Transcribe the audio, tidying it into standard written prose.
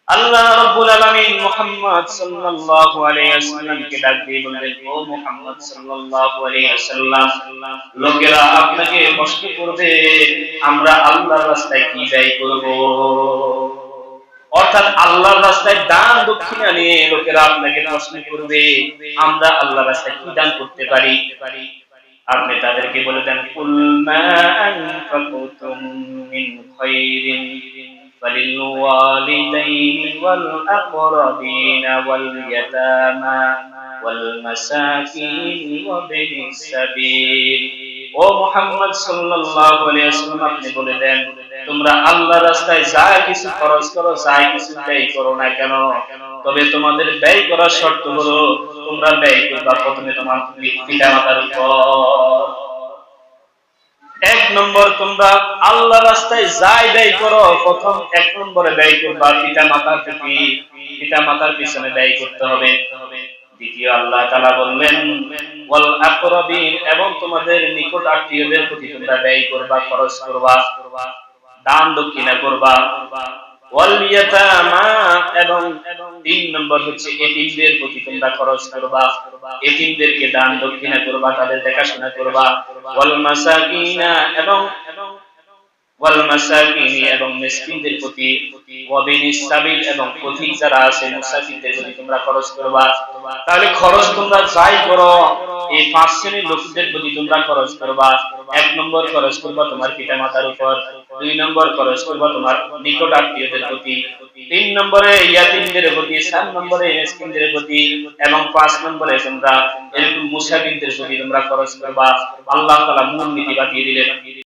আল্লাহ রাব্বুল আলামিন মুহাম্মদ সাল্লাল্লাহু আলাইহি ওয়াসাল্লামকে ডাক দিয়ে বললেন, ও মুহাম্মদ সাল্লাল্লাহু আলাইহি ওয়াসাল্লাম, লোকেরা আপনাকে প্রশ্ন করবে আমরা আল্লাহর রাস্তায় কি ব্যয় করব। অর্থাৎ আল্লাহর রাস্তায় দান দক্ষিণা নিয়ে লোকেরা আপনাকে প্রশ্ন করবে আমরা আল্লাহর রাস্তায় কি দান করতে পারি। আপনি তাদেরকে বলে দেন, কুল মা আনফাকতুম মিন খায়রিন ফালিল ওয়ালিদাইনি ওয়াল আকরাবিন ওয়াল ইয়াতামা ওয়াল মাসাকিন ওয়া বিনিস সাবিল। ও মুহাম্মদ সাল্লাল্লাহু আলাইহি ওয়াসাল্লাম, আপনি বলে দেন তোমরা আল্লাহর রাস্তায় যা কিছু খরচ করো, যা কিছু ব্যয় করো না কেন, তবে তোমাদের ব্যয় করার শর্ত হলো তোমরা ব্যয় করবা প্রথমে তোমার পিতামাতার উপর। এক নম্বর, তোমরা আল্লাহ রাস্তায় যাই ব্যয় করো প্রথম এক নম্বরে ব্যয় করবা পিতামাতার প্রতি, পিতামাতার পিছনে ব্যয় করতে হবে। দ্বিতীয়, আল্লাহ তাআলা বললেন ওয়াল আকরাবিন, এবং তোমাদের নিকট আত্মীয়দের প্রতি তোমরা ব্যয় করবা, খরচ করবা, দান দক্ষিণা করবা। ওয়াল ইয়াতামা, এবং তিন নম্বর হচ্ছে এতিমদের প্রতি তোমরা খরচ করবা, এতিমদেরকে দান দক্ষিণা করবা, তাদের দেখাশোনা করবা। ওয়াল মাসাকিনা, এবং এবং মিসকিনদের প্রতি, ওয়া বিনিস সাবিল, এবং পথিক যারা আছে মুসাফিরদের প্রতি তোমরা খরচ করবা। তাহলে খরচ তোমরা যাই করো এই পাঁচ শ্রেণীর লোকদের প্রতি তোমরা খরচ করবা। এক নম্বর খরচ করবা তোমার পিতামাতার উপর, দুই নম্বর খরচ করবা তোমার নিকট আত্মীয়দের প্রতি, তিন নম্বরে ইয়াতীমদের প্রতি, চার নম্বরে মিসকিনদের প্রতি, এবং পাঁচ নম্বরে তোমরা এরকম মুসাফিরদের প্রতি তোমরা খরচ করবা। আল্লাহ তাআলা মূল নীতি বাতিয়ে দিলেন।